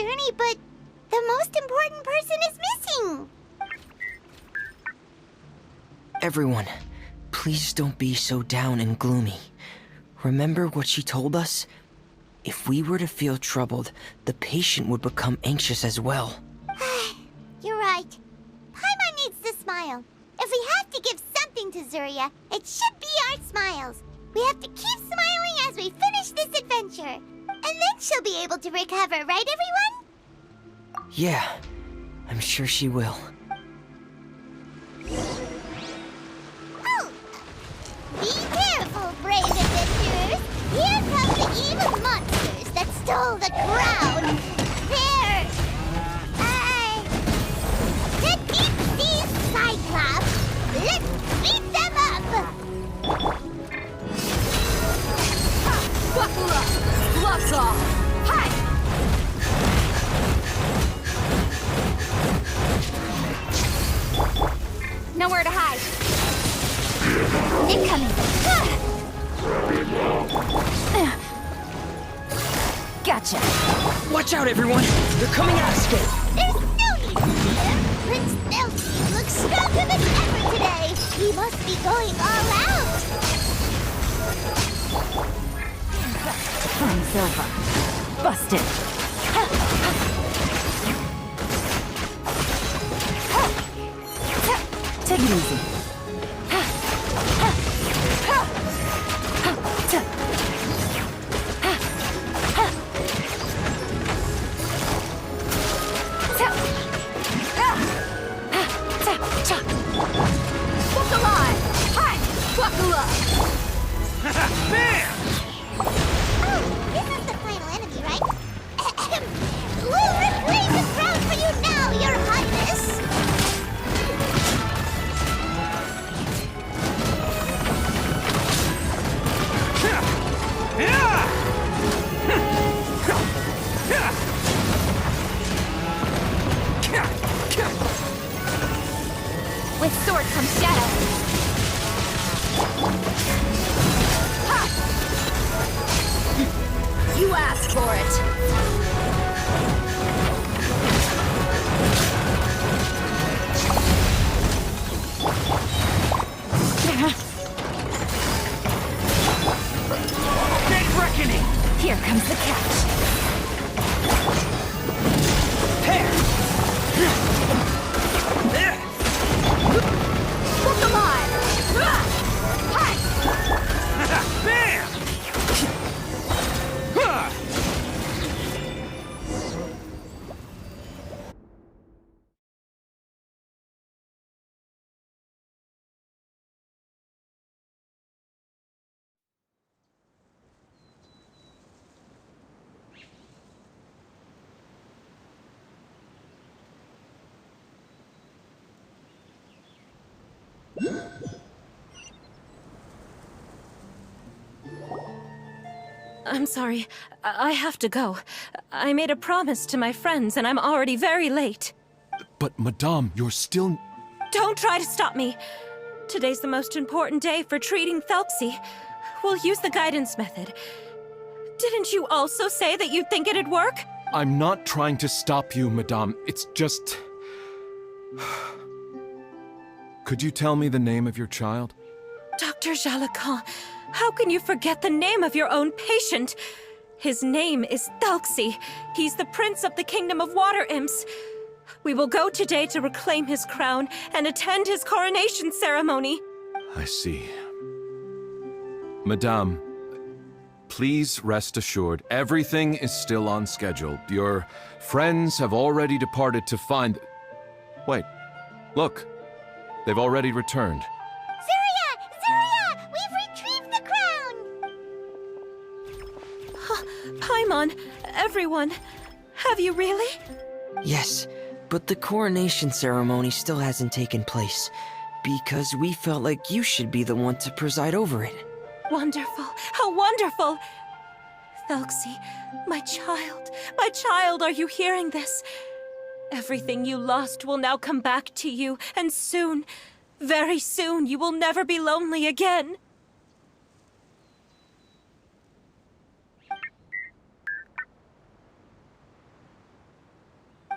journey, but the most important person is missing. Everyone, please don't be so down and gloomy. Remember what she told us? If we were to feel troubled, the patient would become anxious as well. You're right. Paimon needs to smile. If we have to give something to Zuria, it should be our smiles. We have to keep smiling as we finish this adventure. And then she'll be able to recover, right everyone? Yeah, I'm sure she will. Oh! Be careful, brave adventurers! Here come the evil monsters that stole the crown! There! To beat these Cyclops, let's beat them up! Buckle up! Gloves off! Hi! Nowhere to hide. Incoming! Gotcha! Watch out, everyone! They're coming at us again! There's no need to fear! Prince Thelxie looks stronger than ever today! He must be going all out! Fun's over. Busted. Take it easy. Walk alive! Hi! Buckle up! Bam! Oh, this is the final enemy, right? We'll reclaim the crown for you now, Your Highness! With sword comes shadow. Ha! You asked for it. Dead reckoning! Here comes the catch. Look alive! Hi! Bam! I'm sorry. I have to go. I made a promise to my friends, and I'm already very late. But, Madame, you're still... Don't try to stop me. Today's the most important day for treating Thelxie. We'll use the guidance method. Didn't you also say that you'd think it'd work? I'm not trying to stop you, Madame. It's just... Could you tell me the name of your child? Dr. Jalacan, how can you forget the name of your own patient? His name is Thelxie. He's the prince of the kingdom of water imps. We will go today to reclaim his crown and attend his coronation ceremony. I see. Madame, please rest assured, everything is still on schedule. Your friends have already departed to find... Wait, look. They've already returned. Zuria! Zuria! We've retrieved the crown! Paimon, everyone, have you really? Yes, but the coronation ceremony still hasn't taken place, because we felt like you should be the one to preside over it. Wonderful, how wonderful! Thelxie, my child, are you hearing this? Everything you lost will now come back to you, and soon, very soon, you will never be lonely again.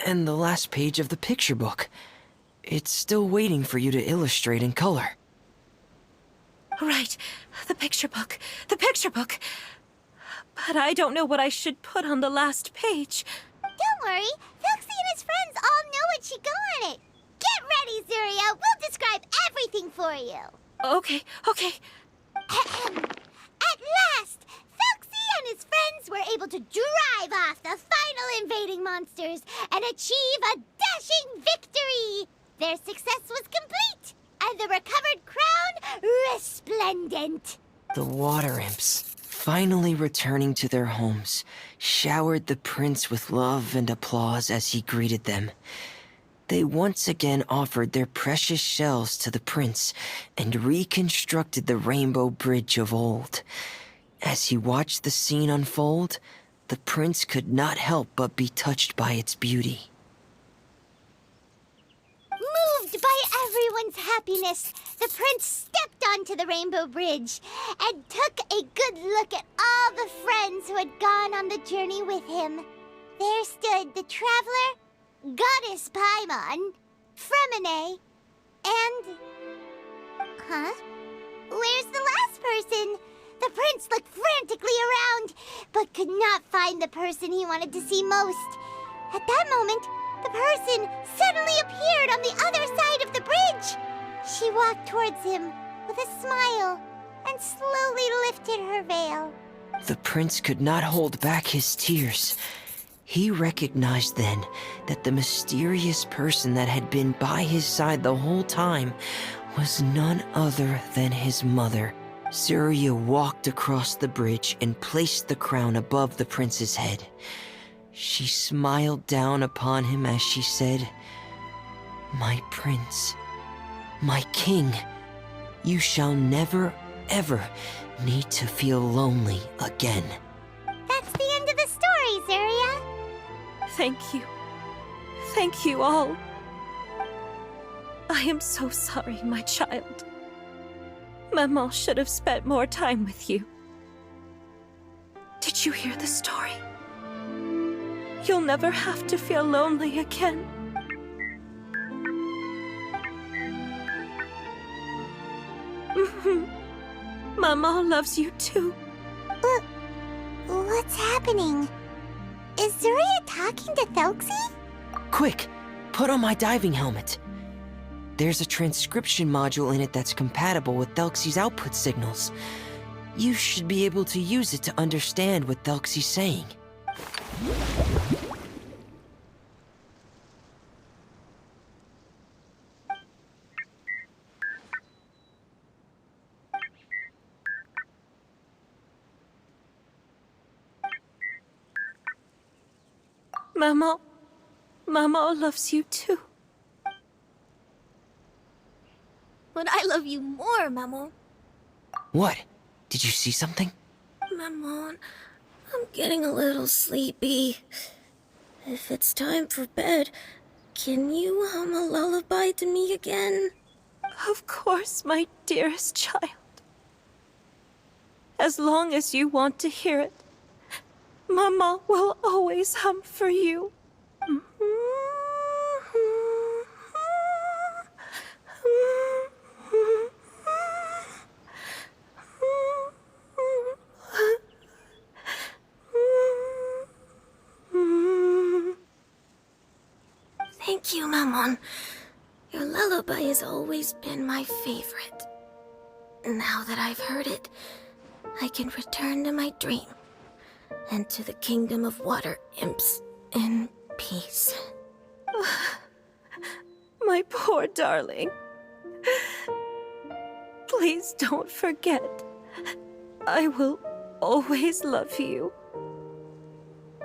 And the last page of the picture book. It's still waiting for you to illustrate in color. Right, the picture book. The picture book. But I don't know what I should put on the last page. Don't worry, Thelxie and his friends all know what should go on it. Get ready, Zuria. We'll describe everything for you. Okay. At last, Thelxie and his friends were able to drive off the final invading monsters and achieve a dashing victory. Their success was complete, and the recovered crown resplendent. The water imps, finally returning to their homes, showered the prince with love and applause as he greeted them. They once again offered their precious shells to the prince and reconstructed the rainbow bridge of old. As he watched the scene unfold, the prince could not help but be touched by its beauty. Moved by everyone's happiness, the prince stepped onto the rainbow bridge and took a good look at all the friends who had gone on the journey with him. There stood the traveler, Goddess Paimon, Fremine, and... Huh? Where's the last person? The prince looked frantically around, but could not find the person he wanted to see most. At that moment, the person suddenly appeared on the other side of the bridge. She walked towards him with a smile and slowly lifted her veil. The prince could not hold back his tears. He recognized then that the mysterious person that had been by his side the whole time was none other than his mother. Zuria walked across the bridge and placed the crown above the prince's head. She smiled down upon him as she said, "My prince, my king, you shall never, ever need to feel lonely again." That's the end of the story, Zuria. Thank you. Thank you all. I am so sorry, my child. Maman should have spent more time with you. Did you hear the story? You'll never have to feel lonely again. Maman loves you too. But what's happening? Is Zuria talking to Thelxie? Quick, put on my diving helmet. There's a transcription module in it that's compatible with Thelxie's output signals. You should be able to use it to understand what Thelxie's saying. Maman loves you too. But I love you more, Maman. What? Did you see something? Maman, I'm getting a little sleepy. If it's time for bed, can you hum a lullaby to me again? Of course, my dearest child. As long as you want to hear it, Maman will always hum for you. Thank you, Maman. Your lullaby has always been my favorite. Now that I've heard it, I can return to my dream and to the kingdom of water imps in peace. My poor darling. Please don't forget. I will always love you.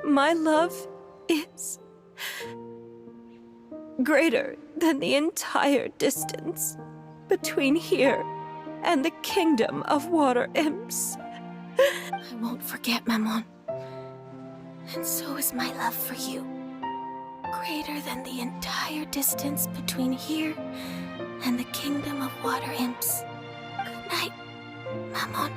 My love is greater than the entire distance between here and the kingdom of water imps. I won't forget, Maman. And so is my love for you. Greater than the entire distance between here and the kingdom of water imps. Good night, Maman.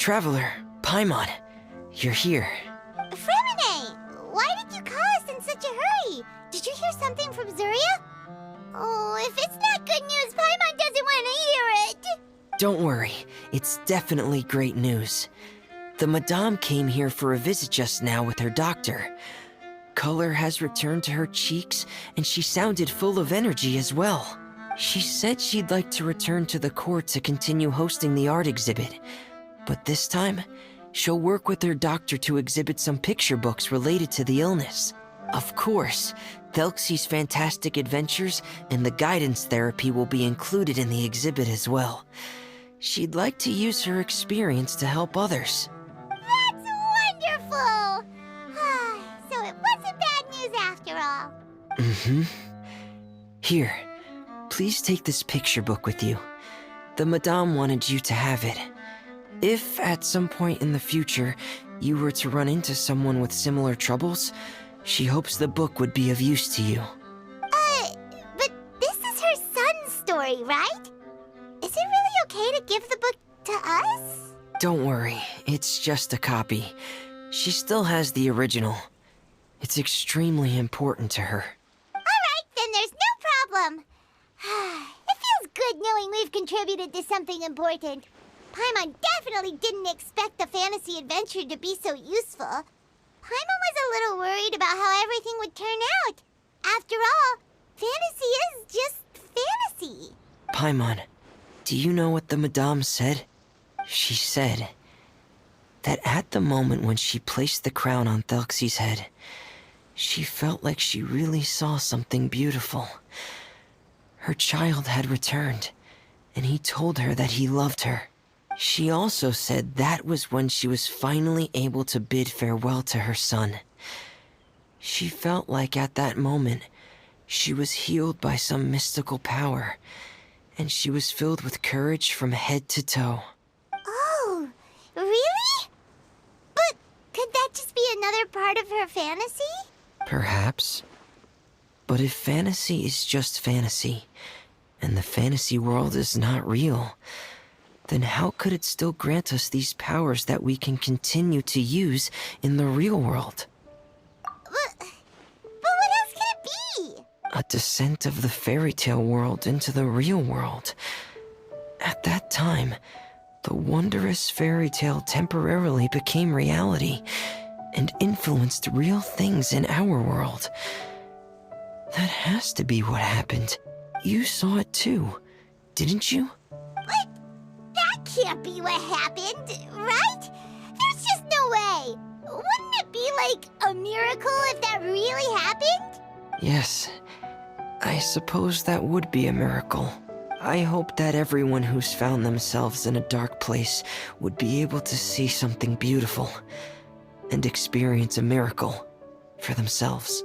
Traveler, Paimon, you're here. Fremine, why did you call us in such a hurry? Did you hear something from Zuria? Oh, if it's not good news, Paimon doesn't want to hear it. Don't worry, it's definitely great news. The Madame came here for a visit just now with her doctor. Color has returned to her cheeks, and she sounded full of energy as well. She said she'd like to return to the court to continue hosting the art exhibit. But this time, she'll work with her doctor to exhibit some picture books related to the illness. Of course, Thelxie's fantastic adventures and the guidance therapy will be included in the exhibit as well. She'd like to use her experience to help others. That's wonderful! So it wasn't bad news after all. Mm-hmm. Here, please take this picture book with you. The Madame wanted you to have it. If at some point in the future you were to run into someone with similar troubles, she hopes the book would be of use to you. But this is her son's story, right? Is it really okay to give the book to us? Don't worry, it's just a copy. She still has the original. It's extremely important to her. Alright, then there's no problem. It feels good knowing we've contributed to something important. Paimon definitely didn't expect the fantasy adventure to be so useful. Paimon was a little worried about how everything would turn out. After all, fantasy is just fantasy. Paimon, do you know what the Madame said? She said that at the moment when she placed the crown on Thelxie's head, she felt like she really saw something beautiful. Her child had returned, and he told her that he loved her. She also said that was when she was finally able to bid farewell to her son. She felt like at that moment, she was healed by some mystical power, and she was filled with courage from head to toe. Oh, really? But could that just be another part of her fantasy? Perhaps. But if fantasy is just fantasy, and the fantasy world is not real, then how could it still grant us these powers that we can continue to use in the real world? But what else could it be? A descent of the fairy tale world into the real world. At that time, the wondrous fairy tale temporarily became reality and influenced real things in our world. That has to be what happened. You saw it too, didn't you? But that can't be what happened, right? There's just no way. Wouldn't it be like a miracle if that really happened? Yes, I suppose that would be a miracle. I hope that everyone who's found themselves in a dark place would be able to see something beautiful and experience a miracle for themselves.